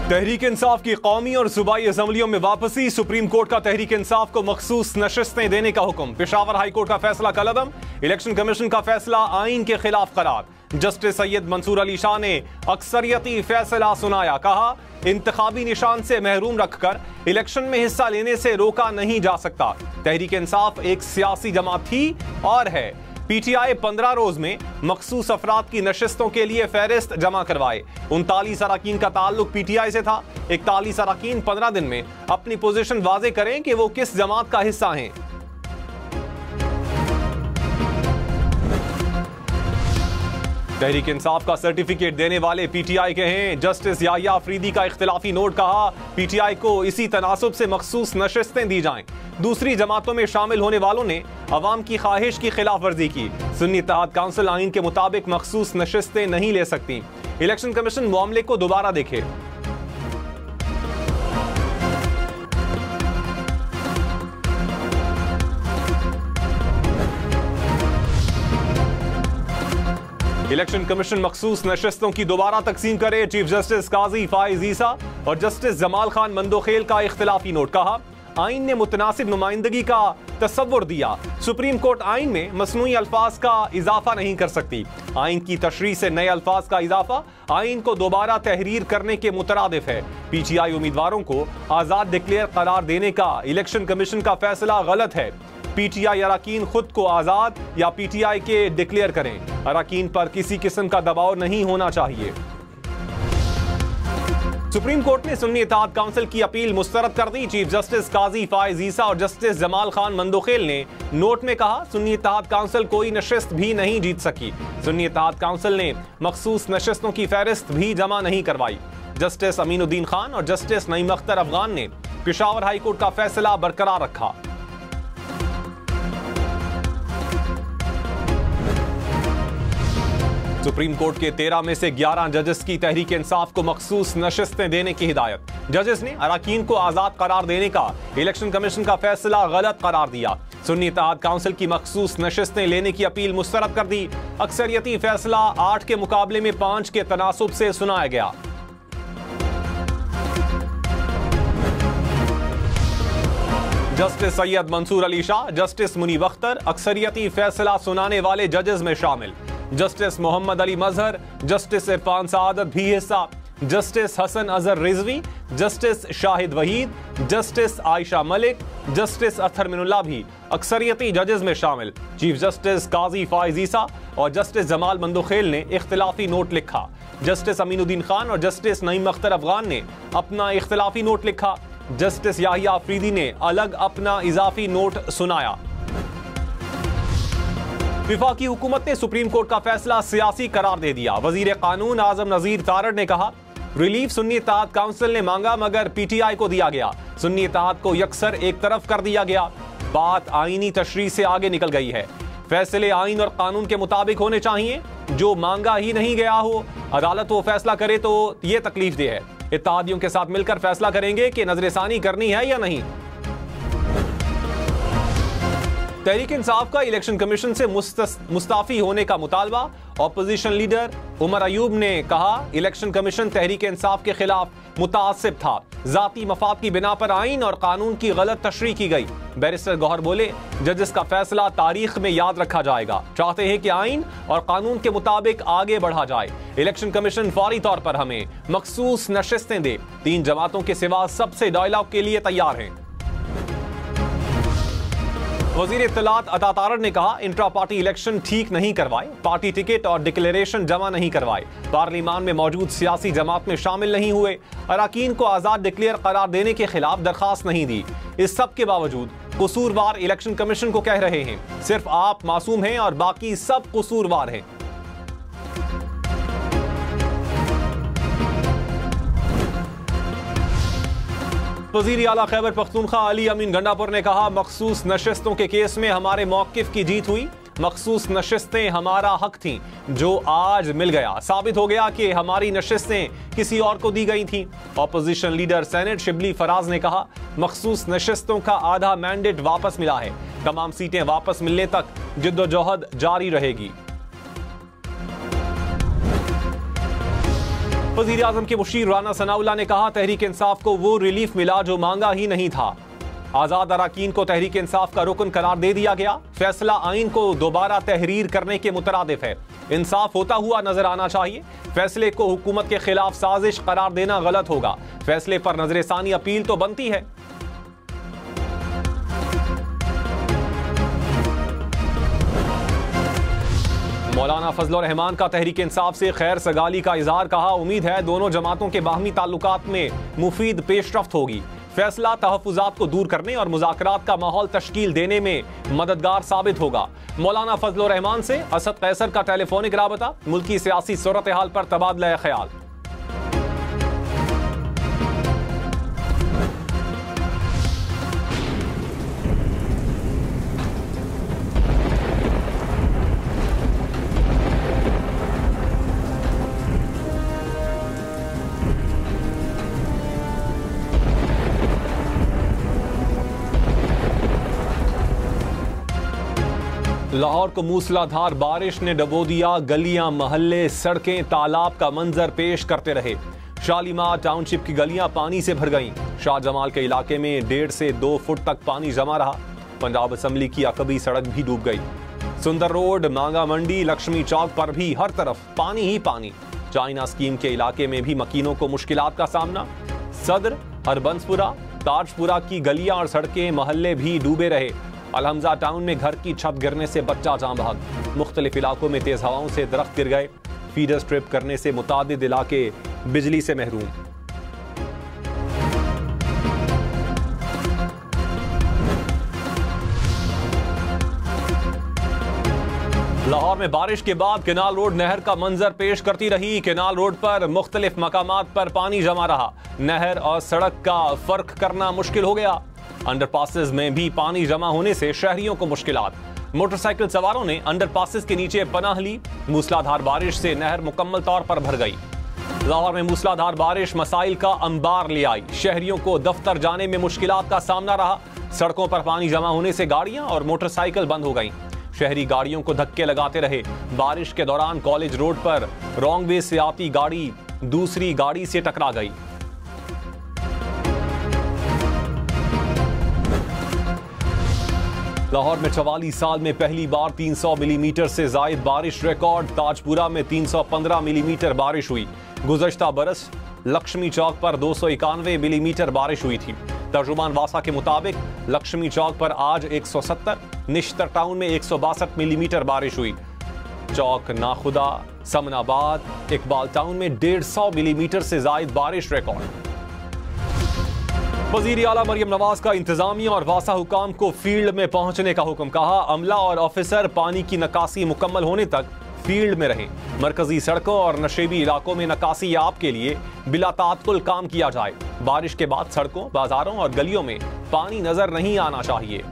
तहरीक इंसाफ की कौमी और सूबाई असम्बलियों में वापसी। सुप्रीम कोर्ट का तहरीक इंसाफ को मखसूस नशिस्तें देने का हुक्म। पेशावर हाई कोर्ट का फैसला कलअदम। इलेक्शन कमीशन का फैसला आईन के खिलाफ करार। जस्टिस सैयद मंसूर अली शाह ने अक्सरियती फैसला सुनाया। कहा, इंतखाबी निशान से महरूम रखकर इलेक्शन में हिस्सा लेने से रोका नहीं जा सकता। तहरीक इंसाफ एक सियासी जमात थी और है। पीटीआई 15 रोज में मखसूस अफराद की नशिस्तों के लिए फहरिस्त जमा करवाए। 39 अरकान का ताल्लुक पीटीआई से था। 41 अरकान 15 दिन में अपनी पोजीशन वाजे करें कि वो किस जमात का हिस्सा हैं। तहरीक इंसाफ का सर्टिफिकेट देने वाले पीटीआई के हैं। जस्टिस याहिया अफरीदी का इख्तिलाफी नोट। कहा, पीटीआई को इसी तनासुब से मखसूस नशिस्तें दी जाएं। दूसरी जमातों में शामिल होने वालों ने अवाम की ख्वाहिश की खिलाफ वर्जी की। सुन्नी इत्तेहाद काउंसिल आइन के मुताबिक मखसूस नशिस्तें नहीं ले सकती। इलेक्शन कमीशन मामले को दोबारा देखे। इलेक्शन कमीशन मखसूस नशिस्तों की दोबारा तकसीम करे। चीफ जस्टिस काजी फाइज ईसा और जस्टिस जमाल खान मंदोखेल का इख्तिलाफी नोट। कहा, आइन ने मुतनासिब नुमाइंदगी का तस्वुर दिया। सुप्रीम कोर्ट आइन में मसनूई अल्फाज का इजाफा नहीं कर सकती। आइन की तशरीह से नए अल्फाज का इजाफा आइन को दोबारा तहरीर करने के मुतरादिफ है। पीटीआई उम्मीदवारों को आजाद डिक्लेयर करार देने का इलेक्शन कमीशन का फैसला गलत है। पीटीआई अरकान खुद को आजाद या पीटीआई के डिक्लेयर करें। अरकान पर किसी किस्म का दबाव नहीं होना चाहिए। सुप्रीम कोर्ट ने सुन्नी इत्तेहाद काउंसिल की अपील मुस्तरद कर दी। चीफ जस्टिस काजी फाइज ईसा और जस्टिस जमाल खान मंदोखेल ने नोट में कहा, सुन्नी इत्तेहाद काउंसिल कोई नशिस्त भी नहीं जीत सकी। सुन्नी इत्तेहाद काउंसिल ने मखसूस नशिस्तों की फहरिस्त भी जमा नहीं करवाई। जस्टिस अमीनुद्दीन खान और जस्टिस नईम अख्तर अफगान ने पेशावर हाई कोर्ट का फैसला बरकरार रखा। सुप्रीम कोर्ट के 13 में से 11 जजेस की तहरीक इंसाफ को मखसूस नशिस्तें देने की हिदायत। जजेस ने अरकान को आजाद करार देने का इलेक्शन कमीशन का फैसला गलत करार दिया। सुन्नी इत्तेहाद काउंसिल की मखसूस नशिस्तें लेने की अपील मुस्तरद कर दी। अक्सरियती फैसला 8 के मुकाबले में 5 के तनासुब से सुनाया गया। जस्टिस सैयद मंसूर अली शाह, जस्टिस मुनीब अख्तर अक्सरियती फैसला सुनाने वाले जजेस में शामिल। जस्टिस मोहम्मद अली मजहर, जस्टिस इरफान सआदत भी हिस्सा। Justice Hasan Azhar Rizvi, justice Shahid Waheed, justice Ayesha Malik, justice Athar Minallah भी अक्सरियती जजेस में शामिल। चीफ जस्टिस काजी फाइज ईसा और जस्टिस जमाल मंदोखेल ने इख्तिलाफी नोट लिखा। जस्टिस अमीनुद्दीन खान और जस्टिस नईम अख्तर अफगान ने अपना इख्तिलाफी नोट लिखा। जस्टिस याहिया अफरीदी ने अलग अपना इजाफी नोट सुनाया। विफाकी हुकूमत ने सुप्रीम कोर्ट का फैसला सियासी करार दे दिया। वजीर कानून आजम नजीर तारड़ ने कहा, रिलीफ सुन्नी इत्तेहाद काउंसिल ने मांगा मगर पीटीआई को दिया गया। सुन्नी इत्तेहाद को यकसर एक तरफ कर दिया गया। बात आईनी तशरीह से आगे निकल गई है। फैसले आइन और कानून के मुताबिक होने चाहिए। जो मांगा ही नहीं गया हो, अदालत वो फैसला करे तो ये तकलीफ दे है। इत्तेहादियों के साथ मिलकर फैसला करेंगे कि नजरसानी करनी है या नहीं। तहरीक इंसाफ का इलेक्शन कमीशन से मुस्ताफी होने का मुतालबा। ऑपोजिशन लीडर उमर अयूब ने कहा, इलेक्शन कमीशन तहरीक इंसाफ के खिलाफ मुतासिब था। जाती मफाद की बिना पर आइन और कानून की गलत तशरीह की गई। बैरिस्टर गौहर बोले, जजेस का फैसला तारीख में याद रखा जाएगा। चाहते हैं कि आइन और कानून के मुताबिक आगे बढ़ा जाए। इलेक्शन कमीशन फौरी तौर पर हमें मखसूस नशिस्तें दे। 3 जमातों के सिवा सबसे डायलॉग के लिए तैयार हैं। वजीर इत्तलात अता तारड़ ने कहा, इंट्रा पार्टी इलेक्शन ठीक नहीं करवाए, पार्टी टिकट और डिक्लेरेशन जमा नहीं करवाए, पार्लियामान में मौजूद सियासी जमात में शामिल नहीं हुए, अरकान को आजाद डिक्लेयर करार देने के खिलाफ दरखास्त नहीं दी। इस सब के बावजूद कसूरवार इलेक्शन कमीशन को कह रहे हैं। सिर्फ आप मासूम हैं और बाकी सब कसूरवार हैं। वज़ीर आला खैबर पख्तूनख्वा अली अमीन गंडापुर ने कहा, मखसूस नशिस्तों के केस में हमारे मौक़िफ़ की जीत हुई। मखसूस नशिस्तें हमारा हक थीं, जो आज मिल गया। साबित हो गया कि हमारी नशिस्तें किसी और को दी गई थीं। Opposition leader senate Shibli Faraz ने कहा, मखसूस नशिस्तों का आधा मैंडेट वापस मिला है। तमाम सीटें वापस मिलने तक जिद्दोजहद जारी रहेगी। वज़ीर आज़म के मुशीर राना सनाउल्लाह ने कहा, तहरीक इंसाफ को वो रिलीफ मिला जो मांगा ही नहीं था। आजाद अरकान को तहरीक इंसाफ का रुकन करार दे दिया गया। फैसला आइन को दोबारा तहरीर करने के मुतरादिफ है। इंसाफ होता हुआ नजर आना चाहिए। फैसले को हुकूमत के खिलाफ साजिश करार देना गलत होगा। फैसले पर नजरसानी अपील तो बनती है। मौलाना फजलुर रहमान का तहरीक इंसाफ से खैर सगाली का इजहार। कहा, उम्मीद है दोनों जमातों के बाहमी ताल्लुकात में मुफीद पेशरफ्त होगी। फैसला तहफ़्फ़ुज़ात को दूर करने और मुज़ाकरात का माहौल तश्कील देने में मददगार साबित होगा। मौलाना फजलुर रहमान से असद कैसर का टेलीफोनिक राबता। मुल्की सियासी सूरत हाल पर तबादला ख्याल। लाहौर को मूसलाधार बारिश ने डबो दिया। गलियां, मोहल्ले, सड़कें तालाब का मंजर पेश करते रहे। शालीमार टाउनशिप की गलियां पानी से भर गईं। शाहजमाल के इलाके में 1.5 से 2 फुट तक पानी जमा रहा। पंजाब असम्बली की अकबी सड़क भी डूब गई। सुंदर रोड, मांगा मंडी, लक्ष्मी चौक पर भी हर तरफ पानी ही पानी। चाइना स्कीम के इलाके में भी मकीनों को मुश्किलात का सामना। सदर, हरबंसपुरा, ताजपुरा की गलियां और सड़कें, मोहल्ले भी डूबे रहे। अलहमजा टाउन में घर की छत गिरने से बच्चा जान बहक। मुख्तलिफ इलाकों में तेज हवाओं से दरख्त गिर गए। फीडर स्ट्रिप करने से मुतादिद इलाके बिजली से महरूम। लाहौर में बारिश के बाद केनाल रोड नहर का मंजर पेश करती रही। केनाल रोड पर मुख्तलिफ मकामात पर पानी जमा रहा। नहर और सड़क का फर्क करना मुश्किल हो गया। अंडरपासेस में भी पानी जमा होने से शहरियों को मुश्किलात। मोटरसाइकिल सवारों ने अंडरपासेस के नीचे पनाह ली। मूसलाधार बारिश से नहर मुकम्मल तौर पर भर गई। लाहौर में मूसलाधार बारिश मसाइल का अंबार ले आई। शहरियों को दफ्तर जाने में मुश्किलात का सामना रहा। सड़कों पर पानी जमा होने से गाड़ियां और मोटरसाइकिल बंद हो गईं। शहरी गाड़ियों को धक्के लगाते रहे। बारिश के दौरान कॉलेज रोड पर रॉन्ग वे से आती गाड़ी दूसरी गाड़ी से टकरा गई। लाहौर में 44 साल में पहली बार 300 मिलीमीटर से जायद बारिश रिकॉर्ड। ताजपुरा में 315 मिलीमीटर बारिश हुई। गुज़श्ता बरस लक्ष्मी चौक पर 291 मिलीमीटर बारिश हुई थी। तर्जुमान वासा के मुताबिक लक्ष्मी चौक पर आज 170, निश्तर टाउन में 162 मिलीमीटर बारिश हुई। चौक, नाखुदा, समनाबाद, इकबाल टाउन में 150 मिलीमीटर से जायद बारिश रिकॉर्ड। वज़ीर आला मरियम नवाज का इंतजामिया और वासा हुकाम को फील्ड में पहुंचने का हुक्म। कहा, अमला और ऑफिसर पानी की नकासी मुकम्मल होने तक फील्ड में रहें। मरकजी सड़कों और नशेबी इलाकों में नकासी याब के लिए बिला तात्कुल काम किया जाए। बारिश के बाद सड़कों, बाजारों और गलियों में पानी नजर नहीं आना चाहिए।